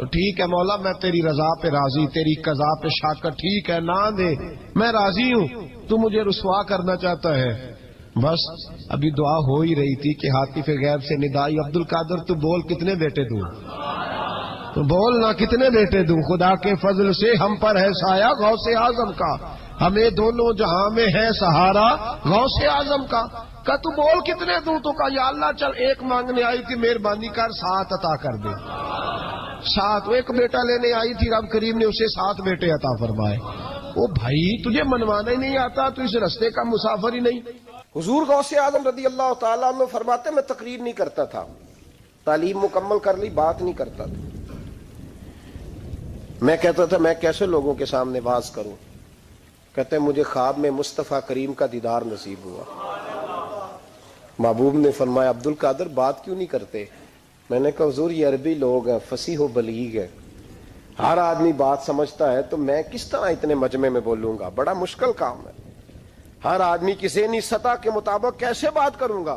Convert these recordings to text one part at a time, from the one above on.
تو ٹھیک ہے مولا میں تیری رضا پہ راضی، تیری قضا پہ شاکر، ٹھیک ہے نہ دے میں راضی ہوں، تو مجھے رسوا کرنا چاہتا ہے۔ بس ابھی دعا ہو ہی رہی تھی کہ ہاتف غیب سے ندائی، عبد القادر تو بول کتنے بیٹے دوں، تو بول نہ کتنے بیٹے دوں، خدا کے فضل سے ہم پر ہے سایہ غوث اعظم کا، ہمیں دونوں جہاں میں ہے سہارا غوث اعظم کا۔ کہ تو بول کتنے دوں، تو کہا یا اللہ چل ایک مانگنے آئی تھی مہربانی کر 7 عطا کر دے۔ 7 ایک بیٹا لینے آئی تھی، رب کریم نے اسے 7 بیٹے عطا فرمائے۔ او بھائی تجھے منوانا ہی نہیں آتا تو اس رستے کا مسافر ہی نہیں۔ حضور غوث اعظم رضی اللہ تعالیٰ عنہ فرماتے میں تقریر نہیں کرتا تھا، تعلیم مکمل کر لی بات نہیں کرتا تھا، میں کہتا تھا میں کیسے لوگوں کے سامنے واز کروں، کہتے ہیں مجھے خواب میں مصطفیٰ کریم کا دیدار نصیب ہوا، محبوب نے فرمایا عبد القادر بات کیوں نہیں کرتے؟ میں نے کہا حضور یہ عربی لوگ ہیں، فصیح و بلیغ ہے، ہر آدمی بات سمجھتا ہے، تو میں کس طرح اتنے مجمع میں بولوں گا، بڑا مشکل کام ہے، ہر آدمی کی ذہنی سطح کے مطابق کیسے بات کروں گا؟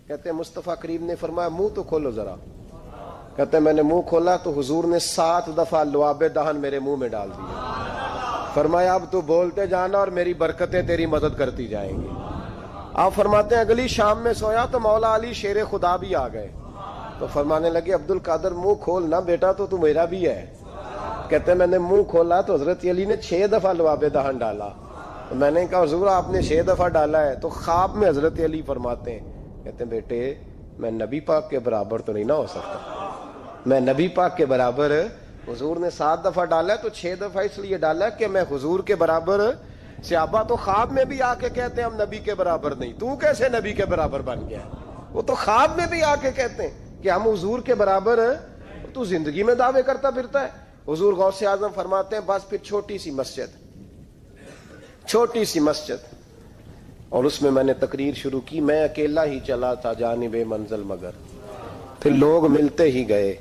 کہتے ہیں مصطفیٰ کریم نے فرمایا منہ تو کھولو ذرا، کہتے ہیں میں نے منہ کھولا تو حضور نے 7 دفعہ لعاب دہن میرے منہ میں ڈال دیا، فرمایا اب تو بولتے جانا اور میری برکتیں تیری مدد کرتی جائیں گی۔ آپ فرماتے ہیں اگلی شام میں سویا تو مولا علی شیر خدا بھی آ گئے، تو فرمانے لگے عبد القادر منہ کھول نہ بیٹا تو میرا بھی ہے۔ کہتے ہیں میں نے منہ کھولا تو حضرت علی نے 6 دفعہ لعاب دہن ڈالا، تو میں نے کہا حضور آپ نے 6 دفعہ ڈالا ہے، تو خواب میں حضرت علی فرماتے ہیں، کہتے ہیں بیٹے میں نبی پاک کے برابر تو نہیں نہ ہو سکتا، میں نبی پاک کے برابر، حضور نے 7 دفعہ ڈالا ہے تو 6 دفعہ اس لیے ڈالا ہے کہ میں حضور کے برابر۔ صحابہ تو خواب میں بھی آ کے کہتے ہیں ہم نبی کے برابر نہیں، تو کیسے نبی کے برابر بن گیا؟ وہ تو خواب میں بھی آ کے کہتے ہیں کہ ہم حضور کے برابر ہیں، تو زندگی میں دعوے کرتا پھرتا ہے۔ حضور غوث اعظم فرماتے ہیں بس پھر چھوٹی سی مسجد، اور اس میں نے تقریر شروع کی، میں اکیلا ہی چلا تھا جانب منزل مگر، پھر لوگ ملتے ہی گئے،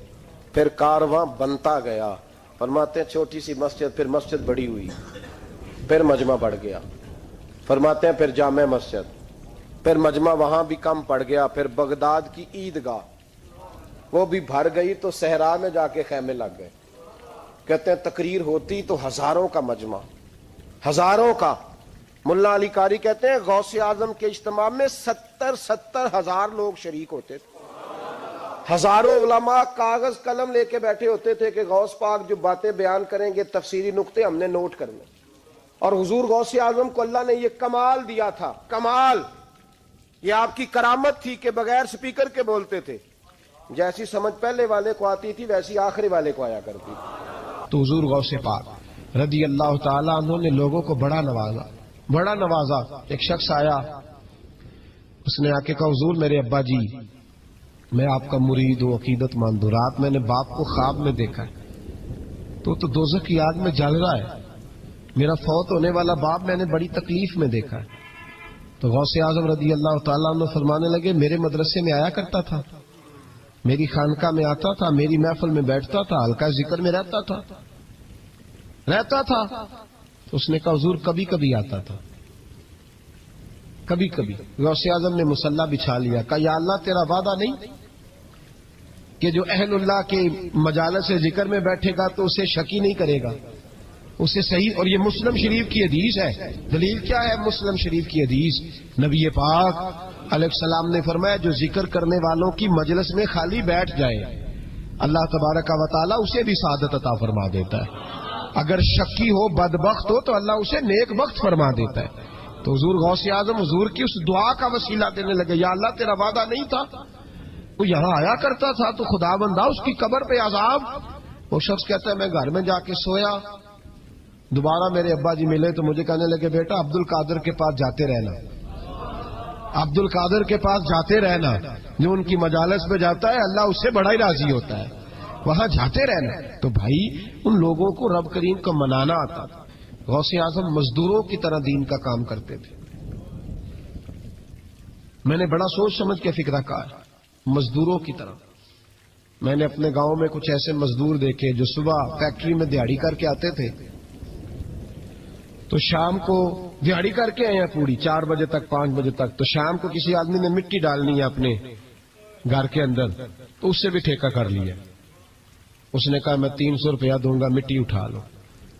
پھر کارواں بنتا گیا۔ فرماتے ہیں چھوٹی سی مسجد، پھر مسجد بڑی ہوئی، پھر مجمع بڑھ گیا، فرماتے ہیں پھر جامع مسجد، پھر مجمع وہاں بھی کم پڑ گیا، پھر بغداد کی عیدگاہ وہ بھی بھر گئی تو صحرا میں جا کے خیمے لگ گئے۔ کہتے ہیں تقریر ہوتی تو ہزاروں کا مجمع، ہزاروں کا۔ ملا علی قاری کہتے ہیں غوث اعظم کے اجتماع میں 70 ہزار لوگ شریک ہوتے تھے، ہزاروں علماء کاغذ قلم لے کے بیٹھے ہوتے تھے کہ غوث پاک جو باتیں بیان کریں گے تفسیری نقطے ہم نے نوٹ کرنے، اور حضور غوث اعظم کو اللہ نے یہ کمال دیا تھا، کمال، یہ آپ کی کرامت تھی کہ بغیر سپیکر کے بولتے تھے، جیسی سمجھ پہلے والے کو آتی تھی ویسی آخری والے کو آیا کرتی تھی۔ تو حضور غوث پاک رضی اللہ تعالیٰ عنہ نے لوگوں کو بڑا نوازا۔ ایک شخص آیا، اس نے آ کے کہا حضور میرے ابا جی میں آپ کا مرید ہوں، عقیدت مند ہوں، رات میں نے باپ کو خواب میں دیکھا ہے تو دوزخ کی آگ میں جل رہا ہے، میرا فوت ہونے والا باپ میں نے بڑی تکلیف میں دیکھا ہے۔ تو غوث اعظم رضی اللہ تعالیٰ عنہ فرمانے لگے میرے مدرسے میں آیا کرتا تھا، میری خانقاہ میں آتا تھا، میری محفل میں بیٹھتا تھا، حلقہ ذکر میں رہتا تھا۔ تو اس نے کہا حضور کبھی کبھی آتا تھا، کبھی کبھی۔ غوث اعظم نے مصلی بچھا لیا، کہا یا اللہ تیرا وعدہ نہیں کہ جو اہل اللہ کے مجالس ذکر میں بیٹھے گا تو اسے شکی نہیں کرے گا، اسے صحیح۔ اور یہ مسلم شریف کی حدیث ہے، دلیل کیا ہے؟ مسلم شریف کی حدیث، نبی پاک علیہ السلام نے فرمایا جو ذکر کرنے والوں کی مجلس میں خالی بیٹھ جائے اللہ تبارک و تعالیٰ اسے بھی سعادت عطا فرما دیتا ہے، اگر شکی ہو بدبخت ہو تو اللہ اسے نیک بخت فرما دیتا ہے۔ تو حضور غوث اعظم حضور کی اس دعا کا وسیلہ دینے لگے، یا اللہ تیرا وعدہ نہیں تھا، وہ یہاں آیا کرتا تھا تو خدا بندہ اس کی قبر پہ عذاب۔ وہ شخص کہتا ہے میں گھر میں جا کے سویا، دوبارہ میرے ابا جی ملے تو مجھے کہنے لگے بیٹا عبد القادر کے پاس جاتے رہنا، عبد القادر کے پاس جاتے رہنا، جو ان کی مجالس پہ جاتا ہے اللہ اس سے بڑا ہی راضی ہوتا ہے، وہاں جاتے رہنا۔ تو بھائی ان لوگوں کو رب کریم کو منانا آتا تھا۔ غوث اعظم مزدوروں کی طرح دین کا کام کرتے تھے۔ میں نے بڑا سوچ سمجھ کے فکرہ کہا، مزدوروں کی طرح۔ میں نے اپنے گاؤں میں کچھ ایسے مزدور دیکھے جو صبح فیکٹری میں دیہڑی کر کے آتے تھے تو شام کو دیہڑی کر کے آئے ہیں پوری 4 بجے تک 5 بجے تک، تو شام کو کسی آدمی نے مٹی ڈالنی ہے اپنے گھر کے اندر تو اس سے بھی ٹھیکہ کر لیا، اس نے کہا میں 300 روپیہ دوں گا مٹی اٹھا لو.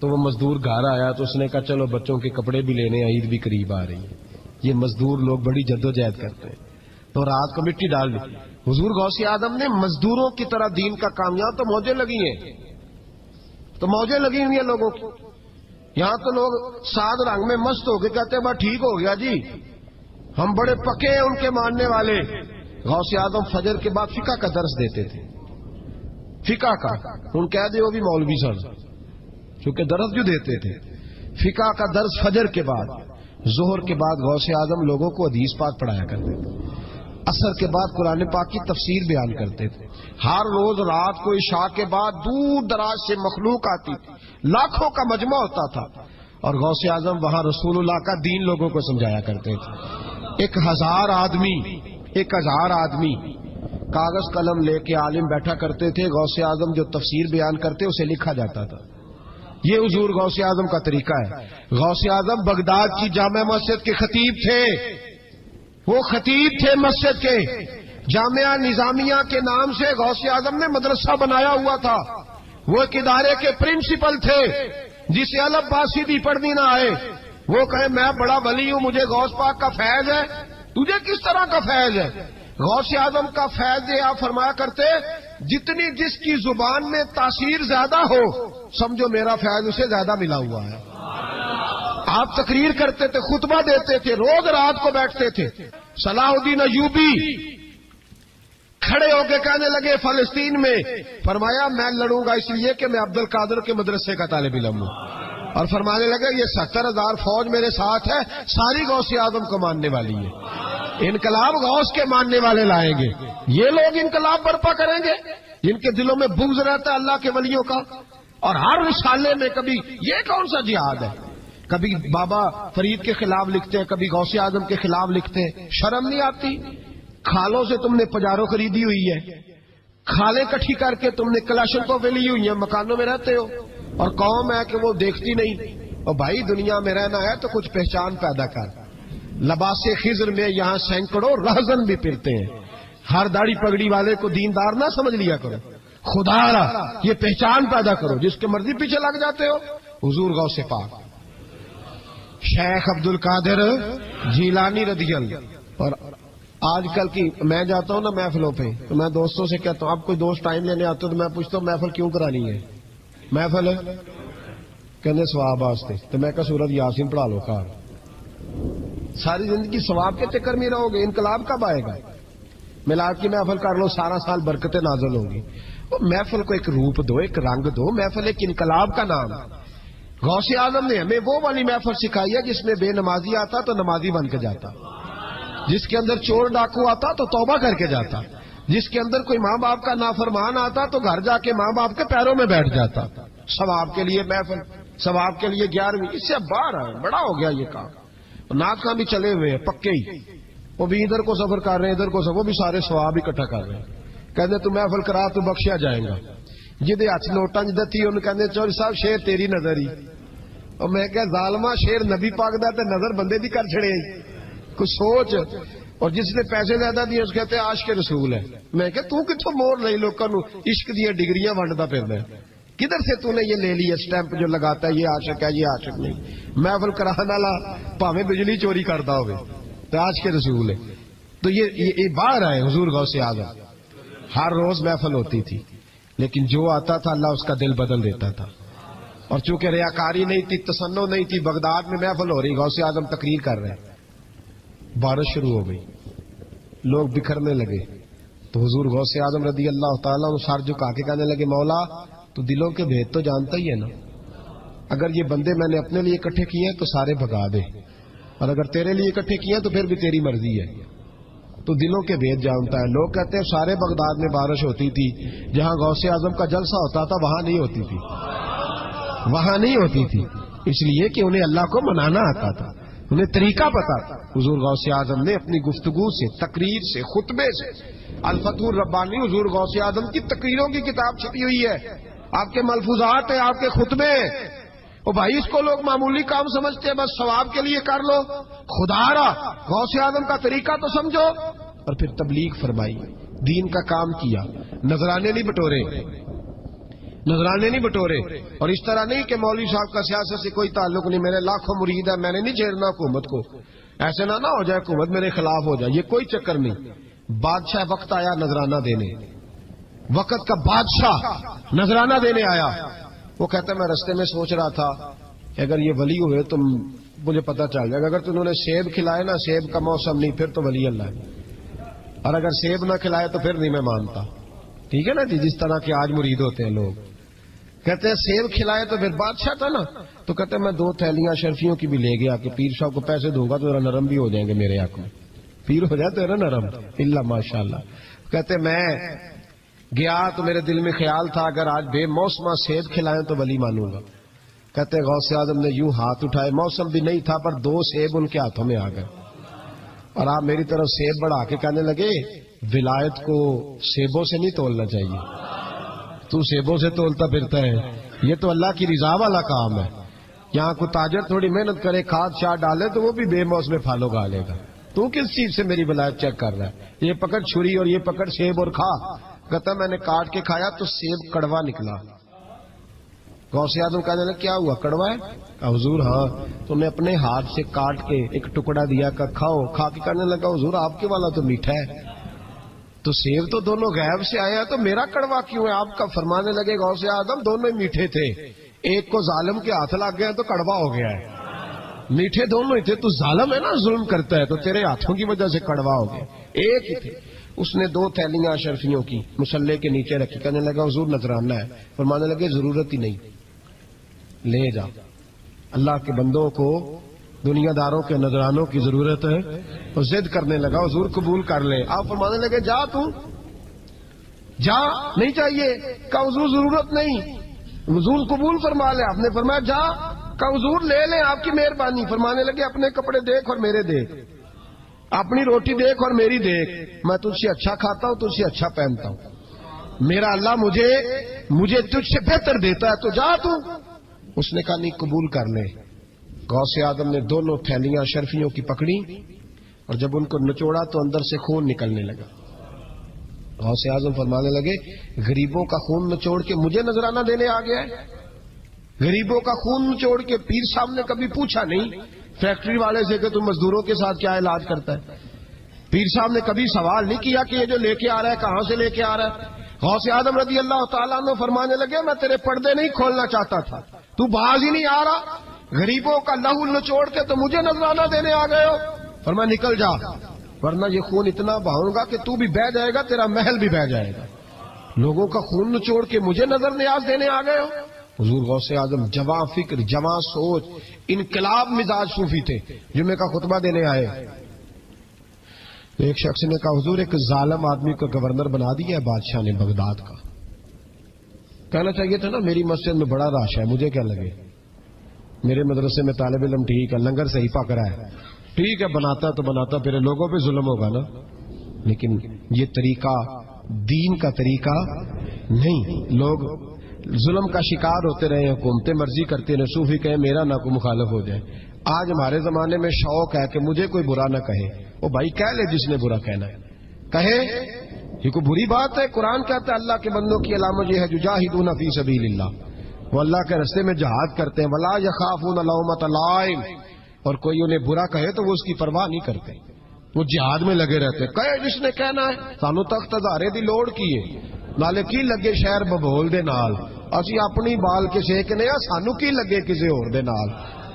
تو وہ مزدور گھر آیا تو اس نے کہا چلو بچوں کے کپڑے بھی لینے, عید بھی قریب آ رہی ہے. یہ مزدور لوگ بڑی جدوجہد کرتے ہیں. تو رات کو مٹی ڈال دی. حضور غوث اعظم نے مزدوروں کی طرح دین کا کامیاب تو موجیں لگی ہیں, تو موجیں لگی ہوئی ہیں لوگوں کی. یہاں تو لوگ ساد رنگ میں مست ہو کے کہتے ہیں بس ٹھیک ہو گیا جی, ہم بڑے پکے ہیں ان کے ماننے والے. غوث اعظم فجر کے بعد فقہ کا درس دیتے تھے, فقہ کا. ان کہہ دے وہ بھی مولوی سن, چونکہ درس جو دیتے تھے. فقہ کا درس فجر کے بعد. ظہر کے بعد غوث اعظم لوگوں کو حدیث پاک پڑھایا کرتے تھے. عصر کے بعد قرآن پاک کی تفسیر بیان کرتے تھے. ہر روز رات کو عشاء کے بعد دور دراز سے مخلوق آتی تھی, لاکھوں کا مجمع ہوتا تھا, اور غوث اعظم وہاں رسول اللہ کا دین لوگوں کو سمجھایا کرتے تھے. 1000 آدمی کاغذ قلم لے کے عالم بیٹھا کرتے تھے. غوث اعظم جو تفسیر بیان کرتے اسے لکھا جاتا تھا. یہ حضور غوث اعظم کا طریقہ ہے. غوث اعظم بغداد کی جامع مسجد کے خطیب تھے. وہ خطیب تھے مسجد کے. جامعہ نظامیہ کے نام سے غوث اعظم نے مدرسہ بنایا ہوا تھا. وہ ایک ادارے کے پرنسپل تھے. جسے الف با سیدھی پڑھنی نہ آئے, وہ کہے میں بڑا ولی ہوں, مجھے غوث پاک کا فیض ہے. تجھے کس طرح کا فیض ہے؟ غوث اعظم کا فیض یہ آپ فرمایا کرتے جتنی جس کی زبان میں تاثیر زیادہ ہو سمجھو میرا فیض اسے زیادہ ملا ہوا ہے. آپ تقریر کرتے تھے, خطبہ دیتے تھے, روز رات کو بیٹھتے تھے. صلاح الدین ایوبی کھڑے ہو کے کہنے لگے فلسطین میں, فرمایا میں لڑوں گا اس لیے کہ میں عبد القادر کے مدرسے کا طالب علم ہوں. اور فرمانے لگے یہ 70,000 فوج میرے ساتھ ہے, ساری غوث اعظم کو ماننے والی ہے. انقلاب غوث کے ماننے والے لائیں گے. یہ لوگ انقلاب برپا کریں گے جن کے دلوں میں بغض رہتا ہے اللہ کے ولیوں کا. اور ہر رسالے میں کبھی یہ کون سا جہاد ہے, کبھی بابا فرید کے خلاف لکھتے ہیں, کبھی غوث اعظم کے خلاف لکھتے ہیں. شرم نہیں آتی؟ کھالوں سے تم نے پجارو خریدی ہوئی ہے, کھالیں کٹھی کر کے تم نے کلاشنکوف لی ہوئی ہیں, مکانوں میں رہتے ہو, اور قوم ہے کہ وہ دیکھتی نہیں. اور بھائی دنیا میں رہنا ہے تو کچھ پہچان پیدا کر. لباس خضر میں یہاں سینکڑوں رہزن بھی پھرتے ہیں. ہر داڑھی پگڑی والے کو دیندار نہ سمجھ لیا کرو, خدا را یہ پہچان پیدا کرو. جس کے مرضی پیچھے لگ جاتے ہو. حضور غوث پاک شیخ عبد القادر جیلانی رضی اللہ. اور آج کل کی میں جاتا ہوں نا محفلوں پہ, تو میں دوستوں سے کہتا ہوں, اب کوئی دوست ٹائم لینے آتے تو میں پوچھتا ہوں محفل کیوں کرانی ہے؟ محفل کہنے ثواب واسطے. تو میں کہا سورت یاسین پڑھا لو کار. ساری زندگی ثواب کے چکر میں رہو گے, انقلاب کب آئے گا؟ میلاد کی محفل کر لو, سارا سال برکتیں نازل ہوں گی. وہ محفل کو ایک روپ دو, ایک رنگ دو. محفل ایک انقلاب کا نام. غوث اعظم نے ہمیں وہ والی محفل سکھائی ہے جس میں بے نمازی آتا تو نمازی بن کے جاتا, جس کے اندر چور ڈاکو آتا تو توبہ کر کے جاتا, جس کے اندر کوئی ماں باپ کا نافرمان آتا تو گھر جا کے ماں باپ کے پیروں میں بیٹھ جاتا. ثواب کے لیے محفل, ثواب کے لیے 11ویں, اس سے باہر ہے, بڑا ہو گیا یہ کام. ناک بھی چلے ہوئے ہیں پکے ہی, وہ بھی ادھر کو سفر کر رہے ہیں, ادھر کو سفر, وہ بھی سارے ثواب اکٹھا کر رہے ہیں. کہتے تو محفل کرا تو بخشیا جائے گا. جہدے ہاتھ نوٹاں جدہ تھی انہوں کہتے چوری صاحب شیر تیری نظر ہی. اور میں کہ ظالمہ شیر نبی پاک دا تے نظر بندے دی کر چھڑے, کچھ سوچ. اور جس نے پیسے زیادہ دیے اس کہتے ہیں عاشق رسول ہے. میں کہ تو کتوں مور لئی لوکاں نو عشق دی ڈگریاں ونڈدا پھردا ہے, کدھر سے تو نے یہ لے لی اسٹیمپ جو لگاتا ہے یہ عاشق ہے یہ عاشق نہیں. محفل کرانے والا بھاویں بجلی چوری کرتا ہوئے تو عاشق رسول ہے. تو یہ باہر آئے حضور غوث اعظم. ہر روز محفل ہوتی تھی, لیکن جو آتا تھا اللہ اس کا دل بدل دیتا تھا. اور چونکہ ریاکاری نہیں تھی, تسنع نہیں تھی, بغداد میں محفل ہو رہی, غوث اعظم تقریر کر رہے ہیں, بارش شروع ہو گئی, لوگ بکھرنے لگے. تو حضور غوث اعظم رضی اللہ تعالیٰ سر جھکا کے کہنے لگے مولا تو دلوں کے بھید تو جانتا ہی ہے نا, اگر یہ بندے میں نے اپنے لیے اکٹھے کیے ہیں تو سارے بھگا دے, اور اگر تیرے لیے اکٹھے کیے ہیں تو پھر بھی تیری مرضی ہے. تو دلوں کے بھید جانتا ہے. لوگ کہتے ہیں سارے بغداد میں بارش ہوتی تھی, جہاں غوث اعظم کا جلسہ ہوتا تھا وہاں نہیں ہوتی تھی, وہاں نہیں ہوتی تھی, اس لیے کہ انہیں اللہ کو منانا آتا تھا, انہیں طریقہ پتا تھا. حضور غوث اعظم نے اپنی گفتگو سے, تقریر سے, خطبے سے, الفتح الربانی حضور غوث اعظم کی تقریروں کی کتاب چھپی ہوئی ہے, آپ کے ملفوظات ہیں, آپ کے خطبے. اور بھائی اس کو لوگ معمولی کام سمجھتے ہیں, بس ثواب کے لیے کر لو. خدا را غوث اعظم کا طریقہ تو سمجھو. اور پھر تبلیغ فرمائی, دین کا کام کیا, نذرانے نہیں بٹورے. نذرانے نہیں بٹورے. اور اس طرح نہیں کہ مولوی صاحب کا سیاست سے کوئی تعلق نہیں, میرے لاکھوں مرید ہے, میں نے نہیں چھیڑنا حکومت کو, ایسے نہ ہو جائے حکومت میرے خلاف ہو جائے, یہ کوئی چکر نہیں. بادشاہ وقت آیا نذرانہ دینے, وقت کا بادشاہ نذرانہ دینے آیا. وہ کہتا ہے میں رستے میں سوچ رہا تھا کہ اگر یہ ولی ہوئے تو مجھے پتا چل جائے گا, اگر انہوں نے سیب کھلائے نا, سیب کا موسم نہیں, پھر تو ولی اللہ ہے, اور اگر سیب نہ کھلائے تو پھر نہیں میں مانتا. ٹھیک ہے نا جی, جس طرح کے آج مرید ہوتے ہیں لوگ, کہتے ہیں سیب کھلائے تو پھر بادشاہ تھا نا. تو کہتے ہیں میں 2 تھیلیاں شرفیوں کی بھی لے گیا کہ پیر صاحب کو پیسے دوں گا تو ذرا نرم بھی ہو جائیں گے میرے آنکھ میں, پیر ہو جائے تو ذرا نرم, اللہ ماشاء اللہ. کہتے میں گیا تو میرے دل میں خیال تھا اگر آج بے موسمہ سیب کھلائیں تو ولی مانوں گا. کہتے غوث اعظم نے یوں ہاتھ اٹھائے, موسم بھی نہیں تھا پر 2 سیب ان کے ہاتھوں میں آ گئے, اور آپ میری طرف سیب بڑھا کے کہنے لگے ولایت کو سیبوں سے نہیں تولنا چاہیے, تو سیبوں سے تولتا پھرتا ہے, یہ تو اللہ کی رضا والا کام ہے. یہاں کو تاجر تھوڑی محنت کرے, کھاد شاد ڈالے تو وہ بھی بے موسم پھل اگا لے گا. تو کس چیز سے میری ولایت چیک کر رہا ہے؟ یہ پکڑ چھری اور یہ پکڑ سیب اور کھا. کہتا میں نے کاٹ کے کھایا تو سیب کڑوا نکلا. غوث اعظم کہنے لگا کیا ہوا, کڑوا ہے؟ حضور ہاں. تو میں اپنے ہاتھ سے کاٹ کے ایک ٹکڑا دیا کہ کھاؤ. کھا کے کہنے لگا حضور آپ کے والا تو میٹھا ہے. تو سیب تو دونوں غیب سے آیا تو میرا کڑوا کیوں ہے؟ آپ کا فرمانے لگے غوث اعظم دونوں ہی میٹھے تھے, ایک کو ظالم کے ہاتھ لگ گیا تو کڑوا ہو گیا ہے, میٹھے دونوں ہی تھے. تو ظالم ہے نا, ظلم کرتا ہے, تو تیرے ہاتھوں کی وجہ سے کڑوا ہو گیا, ایک ہی تھے. اس نے 2 تھیلیاں شرفیوں کی مصلے کے نیچے رکھی, کہنے لگا حضور نذرانہ ہے. فرمانے لگے ضرورت ہی نہیں, لے جا. اللہ کے بندوں کو دنیا داروں کے نذرانوں کی ضرورت ہے. تو ضد کرنے لگا حضور قبول کر لے. آپ فرمانے لگے جا تو جا, نہیں چاہیے. کہا حضور ضرورت نہیں, حضور قبول فرما لے. آپ نے فرمایا جا. کہا حضور لے لیں آپ کی مہربانی. فرمانے لگے اپنے کپڑے دیکھ اور میرے دیکھ, اپنی روٹی دیکھ اور میری دیکھ, میں تجھ سے اچھا کھاتا ہوں, تجھ سے اچھا پہنتا ہوں, میرا اللہ مجھے تجھ سے بہتر دیتا ہے, تو جا تو. اس نے کہا نہیں قبول کر لے. غوث اعظم نے دونوں تھیلیاں شرفیوں کی پکڑی اور جب ان کو نچوڑا تو اندر سے خون نکلنے لگا. غوث اعظم فرمانے لگے غریبوں کا خون نچوڑ کے مجھے نذرانہ دینے آ گیا ہے. غریبوں کا خون نچوڑ کے. پیر صاحب نے کبھی پوچھا نہیں فیکٹری والے سے کہ تم مزدوروں کے ساتھ کیا علاج کرتا ہے. پیر صاحب نے کبھی سوال نہیں کیا کہ یہ جو لے کے آ رہا ہے کہاں سے لے کے آ رہا ہے. غوث اعظم رضی اللہ تعالیٰ عنہ فرمانے لگے میں تیرے پردے نہیں کھولنا چاہتا تھا, تو باز ہی نہیں آ رہا, غریبوں کا لہو نچوڑ کے تو مجھے نذرانہ دینے آ گئے ہو. فرمایا نکل جا ورنہ یہ خون اتنا بہاؤں گا کہ تو بھی بہہ جائے گا, تیرا محل بھی بہہ جائے گا. لوگوں کا خون نچوڑ کے مجھے نظر نیاز دینے آ گئے ہو. حضور غوث اعظم جواں فکر, جواں سوچ, انقلاب مزاج صوفی تھے. جمعے کا خطبہ دینے آئے تو ایک شخص نے کہا حضور ایک ظالم آدمی کو گورنر بنا دیا ہے بادشاہ نے بغداد کا. کہنا چاہیے تھا نا میری مسجد میں بڑا رش ہے, مجھے کیا لگے, میرے مدرسے میں طالب علم ٹھیک ہے, لنگر صحیح پک رہا ہے, ٹھیک ہے بناتا تو بناتا پھر لوگوں پہ ظلم ہوگا نا. لیکن یہ طریقہ دین کا طریقہ نہیں. لوگ ظلم کا شکار ہوتے رہے, حکومتیں مرضی کرتے رہے, صوفی کہے میرا نہ کوئی مخالف ہو جائے. آج ہمارے زمانے میں شوق ہے کہ مجھے کوئی برا نہ کہے. وہ بھائی کہہ لے جس نے برا کہنا ہے کہے, یہ کوئی بری بات ہے. قرآن کہتا ہے اللہ کے بندوں کی علامت یہ ہے یجاہدون فی سبیل اللہ, وہ اللہ کے راستے میں جہاد کرتے ہیں. ولا یخافون لومۃ لائم, اور کوئی انہیں برا کہے تو وہ اس کی پرواہ نہیں کرتے, وہ جہاد میں لگے رہتے. کہے جس نے کہنا ہے سانو تخت ہزارے دی لوڑ کی ہے, نالے کی لگے شہر ببول دے نال, اسی اپنی بال کے سیکنے آ, سانو کی لگے کسی اور دے نال.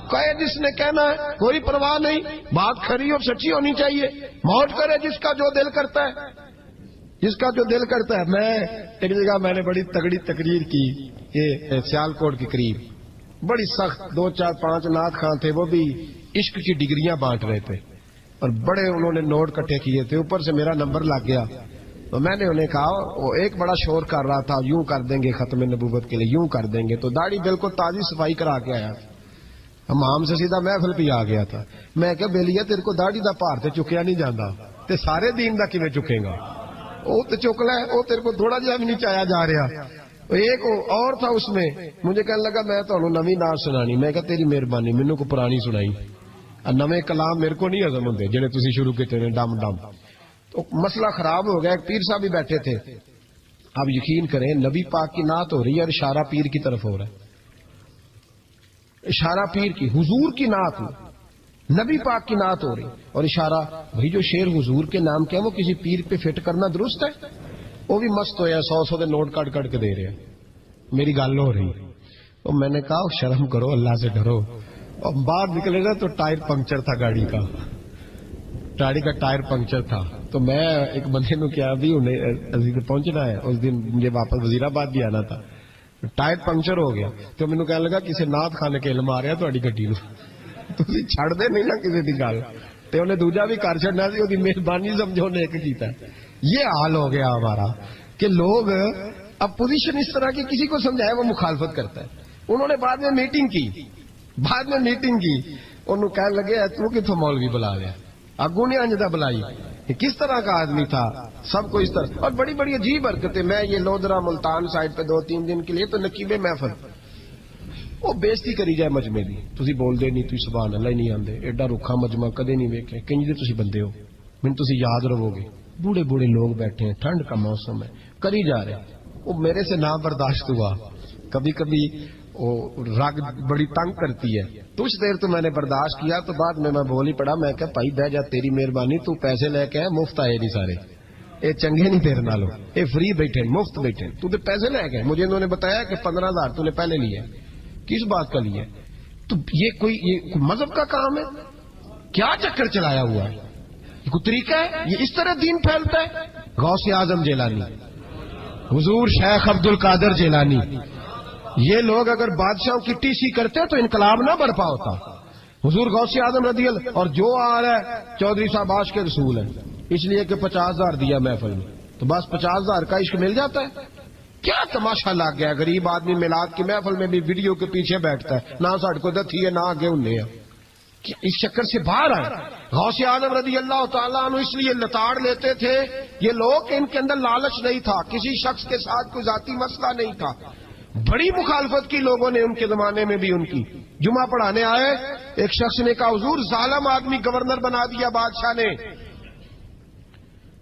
کہے جس نے کہنا ہے کوئی پرواہ نہیں, بات کھری اور سچی ہونی چاہیے. موج کرے جس کا جو دل کرتا ہے, جس کا جو دل کرتا ہے. میں ایک جگہ میں نے بڑی تگڑی تقریر کی, یہ سیالکوٹ کے قریب, بڑی سخت 2 4 5 نعت خان تھے, وہ بھی عشق کی ڈگریاں بانٹ رہے تھے اور بڑے انہوں نے نوٹ کٹھے کیے تھے. اوپر سے میرا نمبر لگ گیا تو میں نے انہیں کہا, وہ ایک بڑا شور کر رہا تھا یوں کر دیں گے ختم نبوت کے لیے, یوں کر دیں گے. تو داڑھی بالکل تازی صفائی کرا کے آیا, ہم سے سیدھا محفل پہ آ گیا تھا. میں کہ بیلیا تیرے کو داڑھی دا پار تے چکیا نہیں جانا, تے سارے دین دا کیویں چکے گا, وہ تے چک لے, وہ تیرے کو تھوڑا جہا بھی نہیں چایا جا رہا. ایک اور تھا اس میں, مجھے کہنے لگا میں تمہیں نویں نعت سنانی. میں کہا تیری مہربانی, مینوں کو پرانی سنائی, نویں کلام میرے کو نہیں ہضم ہوندے جڑے تسی شروع کیتے نے ڈم ڈم. تو مسئلہ خراب ہو گیا. ایک پیر صاحب بھی بیٹھے تھے, آپ یقین کریں نبی پاک کی نعت ہو رہی ہے اور اشارہ پیر کی طرف ہو رہا ہے. اشارہ پیر کی، حضور کی نعت ہو، نبی پاک کی نعت ہو رہی اور اشارہ. بھائی جو شعر حضور کے نام کے وہ کسی پیر پہ فٹ کرنا درست ہے؟ وہ بھی مست ہویا 100 کے نوٹ کٹ کٹ کے دے رہے ہیں. میری گل ہو رہی تو میں نے کہا شرم کرو، اللہ سے ڈرو. اور باہر نکلے نا تو ٹائر پنکچر تھا گاڑی کا ٹائر پنکچر تھا. تو میں ایک بندے نو کیا بھی انہیں پہنچنا ہے، اس دن مجھے واپس وزیر آباد بھی آنا تھا. ٹائر پنکچر ہو گیا تو مینوں کہنے لگا کسی نعت خانے کے علم آ رہا تہاڈی گڈی نو، تسی چھڑ دے نہیں نا کسی دی گل. تے انہیں دوجا بھی کر چھڑنا سی، اودی مہربانی سمجھو نے ایک کیتا. یہ حال ہو گیا ہمارا کہ لوگ اپوزیشن اس طرح کی کسی کو سمجھائے وہ مخالفت کرتا ہے. انہوں نے بعد میں میٹنگ کی انہوں کہنے لگے تو کتوں مولوی بلا لیا، اگوں نے انجدہ بلائی، کس طرح کا آدمی تھا. سب کو اس طرح اور بڑی بڑی عجیب حرکتیں. میں یہ لودرا ملتان سائڈ پہ 2-3 دن کے لیے تو نقیب محفل وہ بےزتی کری جائے مجمے دی، تسی بول دے نہیں، تسی سبحان اللہ ہی نہیں آندے. ایڈا رکھا مجمع کدے نہیں ویکھے. کنج دے تسی بندے ہو، مینوں تسی یاد رہو گے. بوڑھے بوڑھے لوگ بیٹھے ہیں، ٹھنڈ کا موسم ہے، کری جا رہے. وہ میرے سے نہ برداشت ہوا. کبھی کبھی وہ رگ بڑی تنگ کرتی ہے. کچھ دیر تو میں نے برداشت کیا تو بعد میں بول ہی پڑا. میں کہ بھائی بہ جا، تیری مہربانی، تو پیسے لے کے مفت آئے نہیں سارے، اے چنگے نہیں تیرے نالوں، اے فری بیٹھے مفت بیٹھے. تو تے پیسے لے کے مجھے انہوں نے بتایا کہ 15,000 تو نے پہلے لیے. کس بات کا لیے؟ تو یہ کوئی مذہب کا کام ہے؟ کیا چکر چلایا ہوا ہے؟ یہ کوئی طریقہ ہے؟ یہ اس طرح دین پھیلتا ہے؟ غوث اعظم جیلانی، حضور شیخ عبد القادر جیلانی، یہ لوگ اگر بادشاہوں کی ٹی سی کرتے تو انقلاب نہ برپا ہوتا. حضور غوث اعظم رضی اللہ. اور جو آ رہا ہے چودھری صاحب عاش کے رسول ہیں، اس لیے کہ 50,000 دیا محفل میں تو بس 50,000 کا عشق مل جاتا ہے. کیا تماشا لگ گیا؟ غریب آدمی میلاد کی محفل میں بھی ویڈیو کے پیچھے بیٹھتا ہے، نہ ساڑھ کو دتھی ہے نہ آگے انہیں ہے. اس چکر سے باہر آئے. غوث اعظم رضی اللہ تعالیٰ عنہ اس لیے لتاڑ لیتے تھے یہ لوگ کہ ان کے اندر لالچ نہیں تھا، کسی شخص کے ساتھ کوئی ذاتی مسئلہ نہیں تھا. بڑی مخالفت کی لوگوں نے ان کے زمانے میں بھی. ان کی جمعہ پڑھانے آئے، ایک شخص نے کہا حضور ظالم آدمی گورنر بنا دیا بادشاہ نے.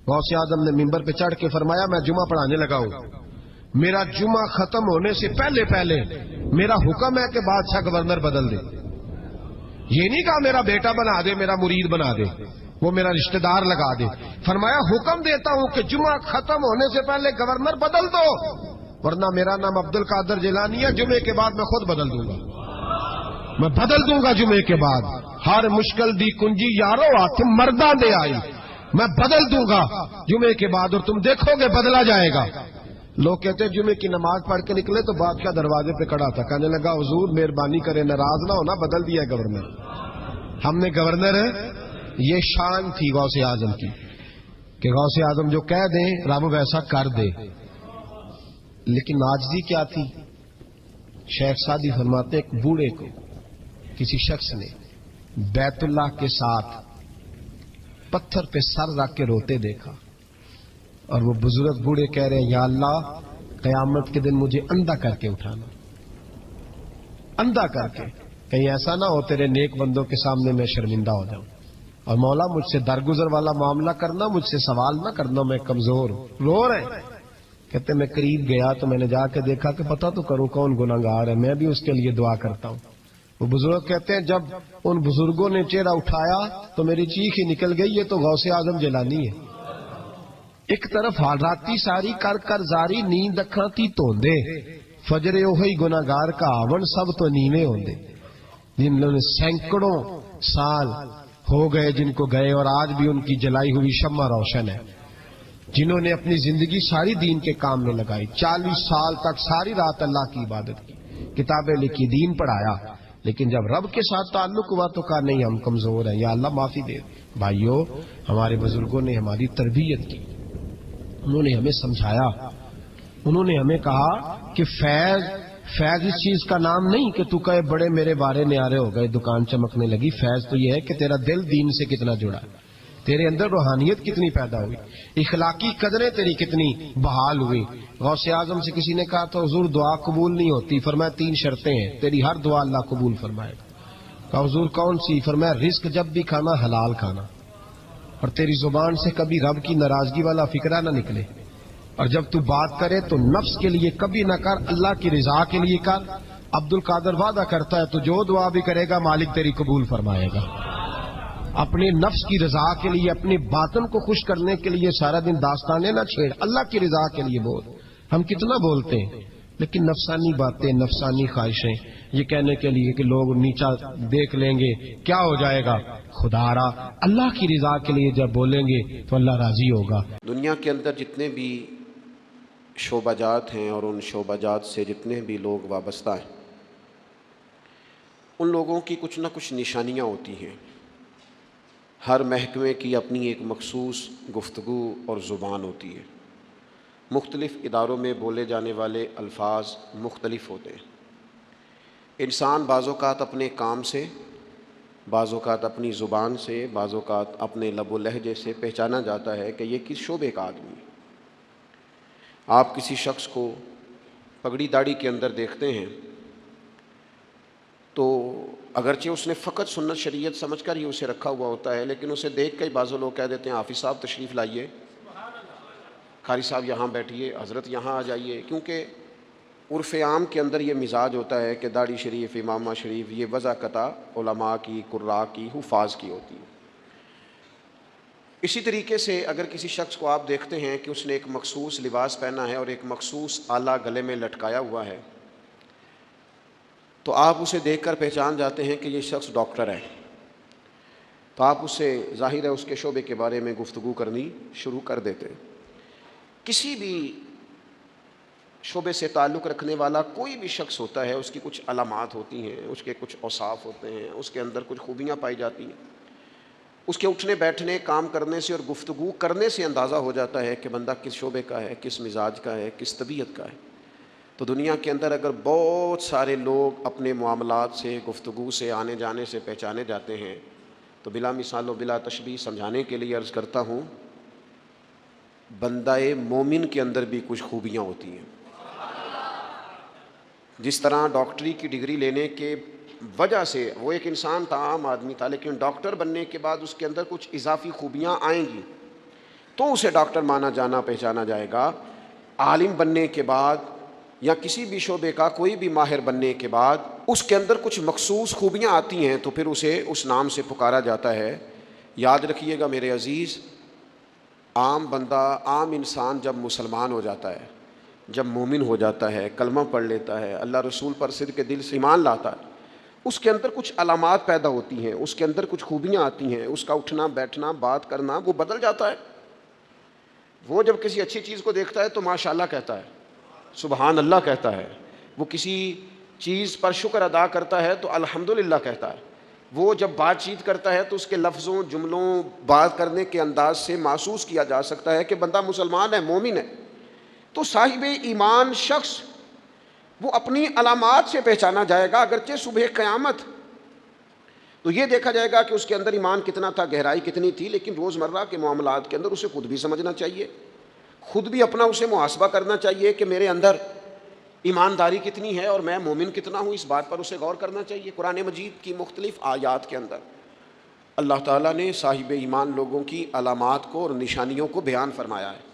غوث اعظم نے ممبر پہ چڑھ کے فرمایا میں جمعہ پڑھانے لگا ہوں، میرا جمعہ ختم ہونے سے پہلے میرا حکم ہے کہ بادشاہ گورنر بدل دے. یہ نہیں کہا میرا بیٹا بنا دے، میرا مرید بنا دے، وہ میرا رشتہ دار لگا دے. فرمایا حکم دیتا ہوں کہ جمعہ ختم ہونے سے پہلے گورنر بدل دو، ورنہ میرا نام عبد القادر جیلانی ہے، جمعے کے بعد میں خود بدل دوں گا. میں بدل دوں گا جمعے کے بعد. ہر مشکل دی کنجی یارو آتے مرداں دے آئی، میں بدل دوں گا جمعے کے بعد اور تم دیکھو گے بدلا جائے گا. لوگ کہتے ہیں جمعے کی نماز پڑھ کے نکلے تو بادشاہ دروازے پہ کھڑا تھا. کہنے لگا حضور مہربانی کرے ناراض نہ ہونا، بدل دیا گورنر. ہم نے گورنر، یہ شان تھی غوث اعظم کی کہ غوث اعظم جو کہہ دیں رب ویسا کر دے. لیکن عاجزی کیا تھی؟ شیخ سعدی فرماتے ایک بوڑھے کو کسی شخص نے بیت اللہ کے ساتھ پتھر پہ سر رکھ کے روتے دیکھا اور وہ بزرگ بوڑھے کہہ رہے ہیں یا اللہ قیامت کے دن مجھے اندھا کر کے اٹھانا، اندھا کر کے، کہیں ایسا نہ ہو تیرے نیک بندوں کے سامنے میں شرمندہ ہو جاؤں. اور مولا مجھ سے درگزر والا معاملہ کرنا، مجھ سے سوال نہ کرنا، میں کمزور ہوں. رو رہے ہیں. کہتے میں قریب گیا تو میں نے جا کے دیکھا کہ پتہ تو کروں کون گناہگار ہے، میں بھی اس کے لیے دعا کرتا ہوں. وہ بزرگ کہتے ہیں جب ان بزرگوں نے چہرہ اٹھایا تو میری چیخ ہی نکل گئی، یہ تو غوث اعظم جیلانی ہے. ایک طرف حالاتی ساری کر کر زاری نیند اکھاں تی توندے، فجر اوہی گناہگار کا آون سب تو نیویں ہوندے. جن لوگوں نے سینکڑوں سال ہو گئے جن کو گئے اور آج بھی ان کی جلائی ہوئی شمع روشن ہے. جنہوں نے اپنی زندگی ساری دین کے کام میں لگائی، 40 سال تک ساری رات اللہ کی عبادت کی، کتابیں لکھی، دین پڑھایا، لیکن جب رب کے ساتھ تعلق ہوا تو کہا نہیں ہم کمزور ہیں، یا اللہ معافی دے. بھائیو ہمارے بزرگوں نے ہماری تربیت کی، انہوں نے ہمیں سمجھایا، انہوں نے ہمیں کہا کہ فیض اس چیز کا نام نہیں کہ تو کہے بڑے میرے بارے نیارے ہو گئے دکان چمکنے لگی. فیض تو یہ ہے کہ تیرا دل دین سے کتنا جڑا ہے، تیرے اندر روحانیت کتنی پیدا ہوئی، اخلاقی قدریں تیری کتنی بحال ہوئی. غوث اعظم سے کسی نے کہا تو حضور دعا قبول نہیں ہوتی. فرمایا 3 شرطیں ہیں، تیری ہر دعا اللہ قبول فرمائے گا. کہا حضور کون سی؟ فرمایا رزق جب بھی کھانا حلال کھانا، اور تیری زبان سے کبھی رب کی ناراضگی والا فکرہ نہ نکلے. اور جب تو بات کرے تو نفس کے لیے کبھی نہ کر، اللہ کی رضا کے لیے کر۔ عبد القادر وعدہ کرتا ہے تو جو دعا بھی کرے گا مالک تیری قبول فرمائے گا۔ اپنے نفس کی رضا کے لیے، اپنے باطن کو خوش کرنے کے لیے سارا دن داستانے نہ چھیڑ، اللہ کی رضا کے لیے بول۔ ہم کتنا بولتے ہیں لیکن نفسانی باتیں، نفسانی خواہشیں، یہ کہنے کے لیے کہ لوگ نیچا دیکھ لیں گے کیا ہو جائے گا، خدا را اللہ کی رضا کے لیے جب بولیں گے تو اللہ راضی ہوگا۔ دنیا کے اندر جتنے بھی شعبہ جات ہیں اور ان شعبہ جات سے جتنے بھی لوگ وابستہ ہیں، ان لوگوں کی کچھ نہ کچھ نشانیاں ہوتی ہیں۔ ہر محکمے کی اپنی ایک مخصوص گفتگو اور زبان ہوتی ہے۔ مختلف اداروں میں بولے جانے والے الفاظ مختلف ہوتے ہیں۔ انسان بعض اوقات اپنے کام سے، بعض اوقات اپنی زبان سے، بعض اوقات اپنے لب و لہجے سے پہچانا جاتا ہے کہ یہ کس شعبے کا آدمی ہے۔ آپ کسی شخص کو پگڑی داڑھی کے اندر دیکھتے ہیں تو اگرچہ اس نے فقط سنت شریعت سمجھ کر ہی اسے رکھا ہوا ہوتا ہے، لیکن اسے دیکھ کے بعض لوگ کہہ دیتے ہیں حافظ صاحب تشریف لائیے، قاری صاحب یہاں بیٹھیے، حضرت یہاں آ جائیے، کیونکہ عرف عام کے اندر یہ مزاج ہوتا ہے کہ داڑھی شریف، امامہ شریف یہ وضع قطع علماء کی، قراء کی، حفاظ کی ہوتی ہے۔ اسی طریقے سے اگر کسی شخص کو آپ دیکھتے ہیں کہ اس نے ایک مخصوص لباس پہنا ہے اور ایک مخصوص آلہ گلے میں لٹکایا ہوا ہے، تو آپ اسے دیکھ کر پہچان جاتے ہیں کہ یہ شخص ڈاکٹر ہے، تو آپ اس سے ظاہر ہے اس کے شعبے کے بارے میں گفتگو کرنی شروع کر دیتے ہیں۔ کسی بھی شعبے سے تعلق رکھنے والا کوئی بھی شخص ہوتا ہے، اس کی کچھ علامات ہوتی ہیں، اس کے کچھ اوصاف ہوتے ہیں، اس کے اندر کچھ خوبیاں پائی جاتی ہیں۔ اس کے اٹھنے بیٹھنے، کام کرنے سے اور گفتگو کرنے سے اندازہ ہو جاتا ہے کہ بندہ کس شعبے کا ہے، کس مزاج کا ہے، کس طبیعت کا ہے۔ تو دنیا کے اندر اگر بہت سارے لوگ اپنے معاملات سے، گفتگو سے، آنے جانے سے پہچانے جاتے ہیں، تو بلا مثال و بلا تشبیہ سمجھانے کے لیے عرض کرتا ہوں، بندہ مومن کے اندر بھی کچھ خوبیاں ہوتی ہیں۔ جس طرح ڈاکٹری کی ڈگری لینے کے وجہ سے وہ ایک انسان تھا، عام آدمی تھا، لیکن ڈاکٹر بننے کے بعد اس کے اندر کچھ اضافی خوبیاں آئیں گی تو اسے ڈاکٹر مانا جانا، پہچانا جائے گا۔ عالم بننے کے بعد یا کسی بھی شعبے کا کوئی بھی ماہر بننے کے بعد اس کے اندر کچھ مخصوص خوبیاں آتی ہیں تو پھر اسے اس نام سے پکارا جاتا ہے۔ یاد رکھیے گا میرے عزیز، عام بندہ، عام انسان جب مسلمان ہو جاتا ہے، جب مومن ہو جاتا ہے، کلمہ پڑھ لیتا ہے، اللہ رسول پر صدق دل سے ایمان لاتا ہے، اس کے اندر کچھ علامات پیدا ہوتی ہیں، اس کے اندر کچھ خوبیاں آتی ہیں، اس کا اٹھنا بیٹھنا، بات کرنا وہ بدل جاتا ہے۔ وہ جب کسی اچھی چیز کو دیکھتا ہے تو ماشاءاللہ کہتا ہے، سبحان اللہ کہتا ہے، وہ کسی چیز پر شکر ادا کرتا ہے تو الحمدللہ کہتا ہے، وہ جب بات چیت کرتا ہے تو اس کے لفظوں، جملوں، بات کرنے کے انداز سے محسوس کیا جا سکتا ہے کہ بندہ مسلمان ہے، مومن ہے۔ تو صاحب ایمان شخص وہ اپنی علامات سے پہچانا جائے گا، اگرچہ صبح قیامت تو یہ دیکھا جائے گا کہ اس کے اندر ایمان کتنا تھا، گہرائی کتنی تھی، لیکن روزمرہ کے معاملات کے اندر اسے خود بھی سمجھنا چاہیے، خود بھی اپنا اسے محاسبہ کرنا چاہیے کہ میرے اندر ایمانداری کتنی ہے اور میں مومن کتنا ہوں، اس بات پر اسے غور کرنا چاہیے۔ قرآن مجید کی مختلف آیات کے اندر اللہ تعالیٰ نے صاحب ایمان لوگوں کی علامات کو اور نشانیوں کو بیان فرمایا ہے۔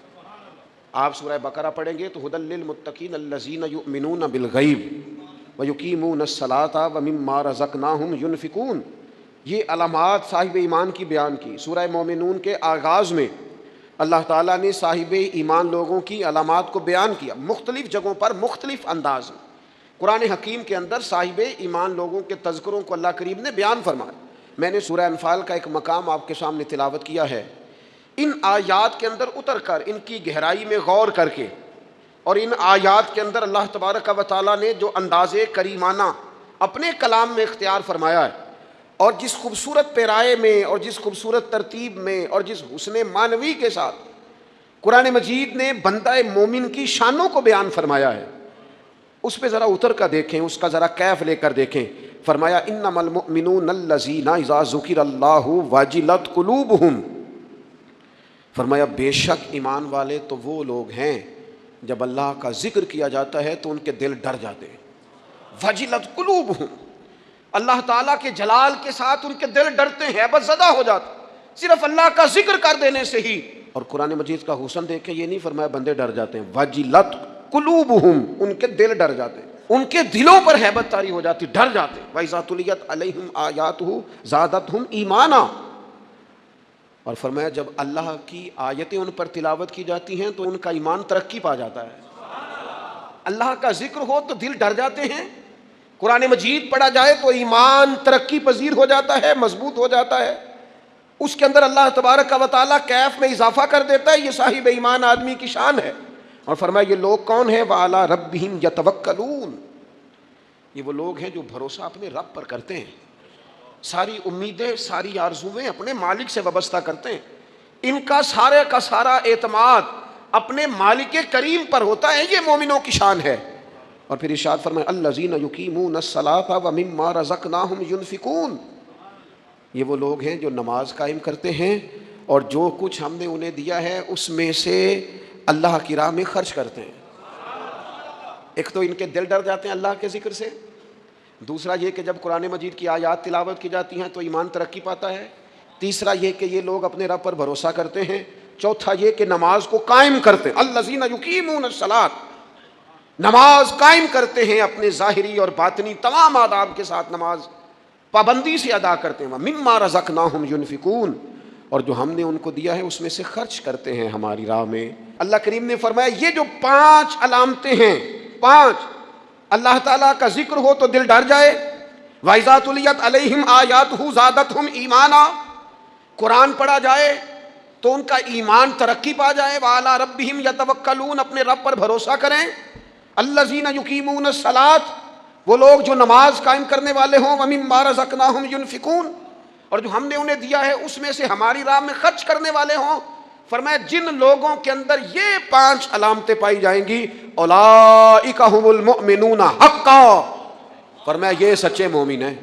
آپ سورہ بقرہ پڑھیں گے تو ھدی للمتقین الذین یؤمنون بالغیب ویقیمون الصلاۃ ومما رزقناہم ینفقون، یہ علامات صاحب ایمان کی بیان کی۔ سورہ مومنون کے آغاز میں اللہ تعالیٰ نے صاحب ایمان لوگوں کی علامات کو بیان کیا، مختلف جگہوں پر مختلف انداز میں۔ قرآن حکیم کے اندر صاحب ایمان لوگوں کے تذکروں کو اللہ کریم نے بیان فرمایا۔ میں نے سورہ انفال کا ایک مقام آپ کے سامنے تلاوت کیا ہے۔ ان آیات کے اندر اتر کر، ان کی گہرائی میں غور کر کے، اور ان آیات کے اندر اللہ تبارک و تعالیٰ نے جو انداز کریمانہ اپنے کلام میں اختیار فرمایا ہے، اور جس خوبصورت پیرائے میں اور جس خوبصورت ترتیب میں اور جس حسن معنوی کے ساتھ قرآن مجید نے بندہ مومن کی شانوں کو بیان فرمایا ہے، اس پہ ذرا اتر کر دیکھیں، اس کا ذرا کیف لے کر دیکھیں۔ فرمایا انما المؤمنون الذین اذا ذکر اللہ وجلت قلوبہم، فرمایا بے شک ایمان والے تو وہ لوگ ہیں جب اللہ کا ذکر کیا جاتا ہے تو ان کے دل ڈر جاتے ہیں۔ وجلت قلوبہم، اللہ تعالیٰ کے جلال کے ساتھ ان کے دل ڈرتے ہیں، ہیبت زدہ ہو جاتے۔ صرف اللہ کا ذکر کر دینے سے ہی اور قرآن مجید کا حسن دیکھ کے یہ نہیں فرمایا بندے ڈر جاتے ہیں، وجلت قلوبہم، ان کے دل ڈر جاتے ہیں، ان کے دلوں پر ہیبت طاری ہو جاتی، ڈر جاتے ہیں۔ وَإِذَا تُلِيَتْ عَلَيْهِمْ آيَاتُهُ زَادَتْهُمْ ایمانا، اور فرمایا جب اللہ کی آیتیں ان پر تلاوت کی جاتی ہیں تو ان کا ایمان ترقی پا جاتا ہے۔ اللہ کا ذکر ہو تو دل ڈر جاتے ہیں، قرآن مجید پڑھا جائے تو ایمان ترقی پذیر ہو جاتا ہے، مضبوط ہو جاتا ہے، اس کے اندر اللہ تبارک و تعالیٰ کیف میں اضافہ کر دیتا ہے۔ یہ صاحب ایمان آدمی کی شان ہے۔ اور فرمایا یہ لوگ کون ہیں؟ وَعَلَىٰ رَبِّهِمْ يَتَوَكَّلُونَ، یہ وہ لوگ ہیں جو بھروسہ اپنے رب پر کرتے ہیں، ساری امیدیں ساری آرزویں اپنے مالک سے وابستہ کرتے ہیں، ان کا سارے کا سارا اعتماد اپنے مالک کریم پر ہوتا ہے، یہ مومنوں کی شان ہے۔ اور پھر ارشاد فرمایا الذین یقیمون الصلاۃ ومما رزقناہم ینفقون، یہ وہ لوگ ہیں جو نماز قائم کرتے ہیں اور جو کچھ ہم نے انہیں دیا ہے اس میں سے اللہ کی راہ میں خرچ کرتے ہیں۔ ایک تو ان کے دل ڈر جاتے ہیں اللہ کے ذکر سے، دوسرا یہ کہ جب قرآن مجید کی آیات تلاوت کی جاتی ہیں تو ایمان ترقی پاتا ہے، تیسرا یہ کہ یہ لوگ اپنے رب پر بھروسہ کرتے ہیں، چوتھا یہ کہ نماز کو قائم کرتے ہیں، الذین یقیمون الصلاۃ، نماز قائم کرتے ہیں، اپنے ظاہری اور باطنی تمام آداب کے ساتھ نماز پابندی سے ادا کرتے ہیں، مما رزقناہم ینفقون، اور جو ہم نے ان کو دیا ہے اس میں سے خرچ کرتے ہیں ہماری راہ میں۔ اللہ کریم نے فرمایا یہ جو 5 علامتیں ہیں، 5، اللہ تعالیٰ کا ذکر ہو تو دل ڈر جائے، وَإِذَا تُلِيَتْ عَلَيْهِمْ آيَاتُهُ زَادَتْهُمْ ایمانا، قرآن پڑھا جائے تو ان کا ایمان ترقی پا جائے، وَعَلَىٰ رَبِّهِمْ يَتَوَكَّلُونَ، اپنے رب پر بھروسہ کریں، الَّذِينَ يُقِيمُونَ الصَّلَاةَ، وہ لوگ جو نماز قائم کرنے والے ہوں، وَمِمَّا رَزَقْنَاهُمْ يُنْفِقُونَ، اور جو ہم نے انہیں دیا ہے اس میں سے ہماری راہ میں خرچ کرنے والے ہوں۔ فرمایا جن لوگوں کے اندر یہ 5 علامتیں پائی جائیں گی، اولئک ھم المؤمنون حقا، فرمایا یہ سچے مومن ہیں۔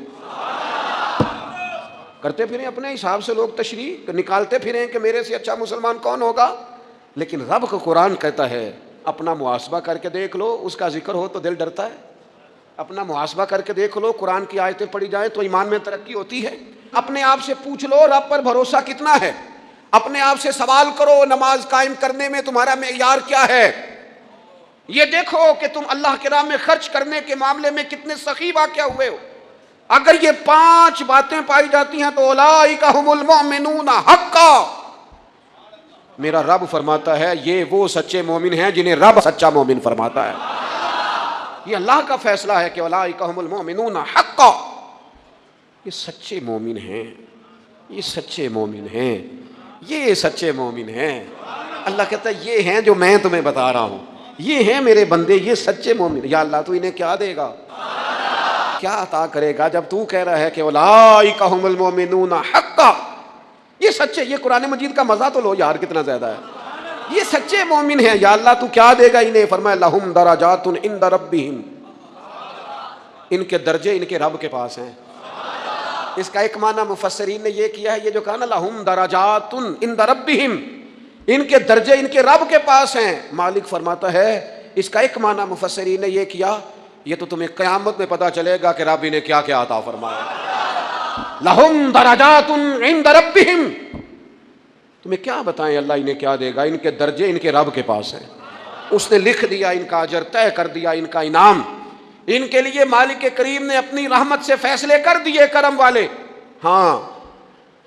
کرتے پھریں اپنے حساب سے لوگ تشریح نکالتے پھریں کہ میرے سے اچھا مسلمان کون ہوگا، لیکن رب کا قرآن کہتا ہے اپنا محاسبہ کر کے دیکھ لو، اس کا ذکر ہو تو دل ڈرتا ہے، اپنا محاسبہ کر کے دیکھ لو، قرآن کی آیتیں پڑھی جائیں تو ایمان میں ترقی ہوتی ہے۔ اپنے آپ سے پوچھ لو رب پر بھروسہ کتنا ہے، اپنے آپ سے سوال کرو نماز قائم کرنے میں تمہارا معیار کیا ہے، یہ دیکھو کہ تم اللہ کے راہ میں خرچ کرنے کے معاملے میں کتنے سخی واقع ہوئے ہو۔ اگر یہ 5 باتیں پائی جاتی ہیں تو اولئک ھم المؤمنون حقا، میرا رب فرماتا ہے یہ وہ سچے مومن ہیں جنہیں رب سچا مومن فرماتا ہے۔ یہ اللہ کا فیصلہ ہے کہ اولئک ھم المؤمنون حقا، یہ سچے مومن ہیں، یہ سچے مومن ہیں، یہ سچے مومن ہیں۔ اللہ کہتا ہے یہ ہیں جو میں تمہیں بتا رہا ہوں، یہ ہیں میرے بندے، یہ سچے مومن۔ یا اللہ تو انہیں کیا دے گا، کیا عطا کرے گا جب تو کہہ رہا ہے کہ اولئک ھم المؤمنون حقا، یہ سچے، یہ قرآن مجید کا مزہ تو لو یار کتنا زیادہ ہے، یہ سچے مومن ہیں۔ یا اللہ تو کیا دے گا انہیں، فرمایا لہم درجات عند ربہم، ان کے درجے ان کے رب کے پاس ہیں۔ اس کا ایک معنی مفسرین نے یہ کیا ہے، یہ جو کہا نا لہم درجات عند ربہم، ان کے درجے ان کے رب کے پاس ہیں، مالک فرماتا ہے اس کا ایک معنی مفسرین نے یہ کیا، یہ تو تمہیں قیامت میں پتا چلے گا کہ رب انہیں کیا کیا عطا فرمایا۔ لہم درجات عند ربہم، تمہیں کیا بتائیں اللہ انہیں کیا دے گا، ان کے درجے ان کے رب کے پاس ہیں، اس نے لکھ دیا، ان کا اجر طے کر دیا، ان کا انعام ان کے لیے مالک کریم نے اپنی رحمت سے فیصلے کر دیے کرم والے۔ ہاں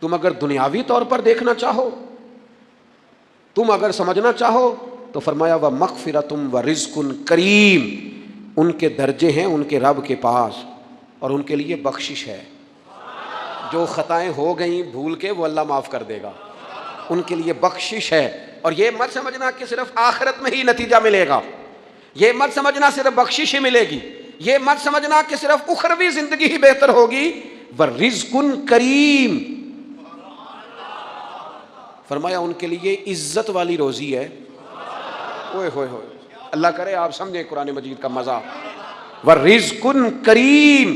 تم اگر دنیاوی طور پر دیکھنا چاہو، تم اگر سمجھنا چاہو تو فرمایا وَمَغْفِرَةٌ وَرِزْقٌ کریم، ان کے درجے ہیں ان کے رب کے پاس اور ان کے لیے بخشش ہے، جو خطائیں ہو گئیں بھول کے وہ اللہ معاف کر دے گا، ان کے لیے بخشش ہے۔ اور یہ مت سمجھنا کہ صرف آخرت میں ہی نتیجہ ملے گا، یہ مت سمجھنا صرف بخشش ہی ملے گی، یہ مت سمجھنا کہ صرف اخروی زندگی ہی بہتر ہوگی، وَرِزْقٌ کریم، فرمایا ان کے لیے عزت والی روزی ہے۔ اوئے ہوئے ہوئے، اللہ کرے آپ سمجھیں قرآن مجید کا مزہ۔ وَرِزْقٌ کریم،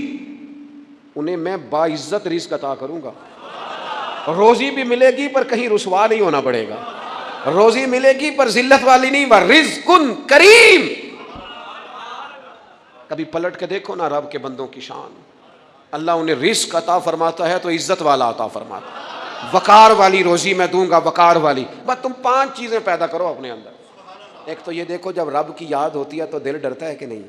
انہیں میں باعزت رزق عطا کروں گا، روزی بھی ملے گی پر کہیں رسوا نہیں ہونا پڑے گا، روزی ملے گی پر ذلت والی نہیں، وَرِزْقٌ کریم۔ کبھی پلٹ کے دیکھو نا رب کے بندوں کی شان، اللہ انہیں رزق عطا فرماتا ہے تو عزت والا عطا فرماتا ہے۔ وقار والی روزی میں دوں گا، وقار والی. بس تم 5 چیزیں پیدا کرو اپنے اندر. ایک تو یہ دیکھو جب رب کی یاد ہوتی ہے تو دل ڈرتا ہے کہ نہیں،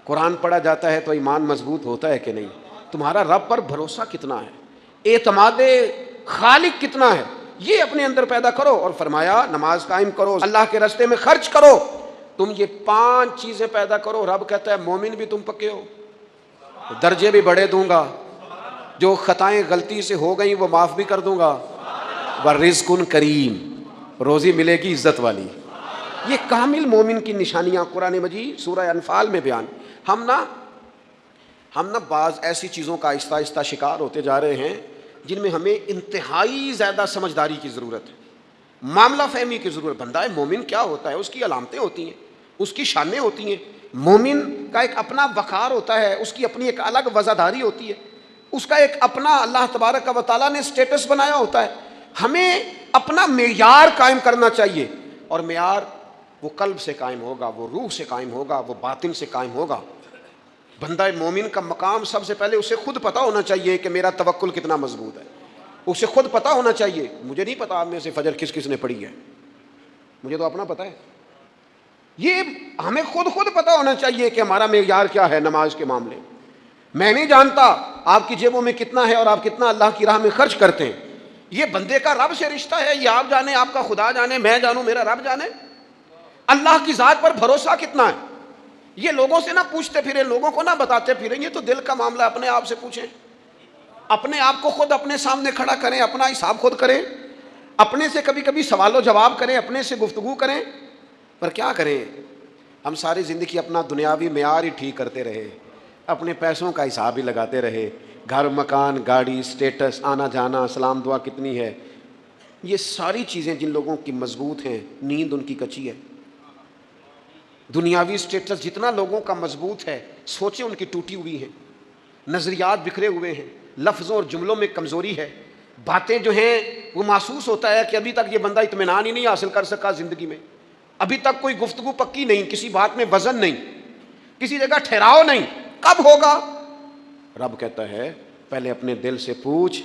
قرآن پڑھا جاتا ہے تو ایمان مضبوط ہوتا ہے کہ نہیں، تمہارا رب پر بھروسہ کتنا ہے، اعتماد خالق کتنا ہے، یہ اپنے اندر پیدا کرو. اور فرمایا نماز قائم کرو، اللہ کے راستے میں خرچ کرو. تم یہ 5 چیزیں پیدا کرو. رب کہتا ہے مومن بھی تم پکے ہو، درجے بھی بڑے دوں گا، جو خطائیں غلطی سے ہو گئیں وہ معاف بھی کر دوں گا. ورزق کریم، روزی ملے گی عزت والی. یہ کامل مومن کی نشانیاں قرآن مجید سورہ انفال میں بیان. ہم نا بعض ایسی چیزوں کا آہستہ آہستہ شکار ہوتے جا رہے ہیں جن میں ہمیں انتہائی زیادہ سمجھداری کی ضرورت ہے، معاملہ فہمی کی ضرورت. بندہ مومن کیا ہوتا ہے، اس کی علامتیں ہوتی ہیں، اس کی شانیں ہوتی ہیں. مومن کا ایک اپنا وقار ہوتا ہے، اس کی اپنی ایک الگ وزاداری ہوتی ہے، اس کا ایک اپنا اللہ تبارک و تعالیٰ نے سٹیٹس بنایا ہوتا ہے. ہمیں اپنا معیار قائم کرنا چاہیے، اور معیار وہ قلب سے قائم ہوگا، وہ روح سے قائم ہوگا، وہ باطن سے قائم ہوگا. بندہ مومن کا مقام سب سے پہلے اسے خود پتہ ہونا چاہیے کہ میرا توکل کتنا مضبوط ہے. اسے خود پتہ ہونا چاہیے. مجھے نہیں پتا آپ میں سے فجر کس کس نے پڑھی ہے، مجھے تو اپنا پتہ ہے. یہ ہمیں خود پتہ ہونا چاہیے کہ ہمارا معیار کیا ہے نماز کے معاملے. میں نہیں جانتا آپ کی جیبوں میں کتنا ہے اور آپ کتنا اللہ کی راہ میں خرچ کرتے ہیں. یہ بندے کا رب سے رشتہ ہے، یہ آپ جانے، آپ کا خدا جانے، میں جانوں، میرا رب جانے. اللہ کی ذات پر بھروسہ کتنا ہے، یہ لوگوں سے نہ پوچھتے پھریں، لوگوں کو نہ بتاتے پھریں. یہ تو دل کا معاملہ، اپنے آپ سے پوچھیں، اپنے آپ کو خود اپنے سامنے کھڑا کریں، اپنا حساب خود کریں، اپنے سے کبھی کبھی سوال و جواب کریں، اپنے سے گفتگو کریں. پر کیا کریں، ہم ساری زندگی اپنا دنیاوی معیار ہی ٹھیک کرتے رہے، اپنے پیسوں کا حساب ہی لگاتے رہے، گھر مکان گاڑی سٹیٹس آنا جانا سلام دعا کتنی ہے. یہ ساری چیزیں جن لوگوں کی مضبوط ہیں نیند ان کی کچی ہے. دنیاوی سٹیٹس جتنا لوگوں کا مضبوط ہے سوچیں ان کی ٹوٹی ہوئی ہیں، نظریات بکھرے ہوئے ہیں، لفظوں اور جملوں میں کمزوری ہے، باتیں جو ہیں وہ محسوس ہوتا ہے کہ ابھی تک یہ بندہ اطمینان ہی نہیں حاصل کر سکا زندگی میں، ابھی تک کوئی گفتگو پکی نہیں، کسی بات میں وزن نہیں، کسی جگہ ٹھہراؤ نہیں. کب ہوگا؟ رب کہتا ہے پہلے اپنے دل سے پوچھ.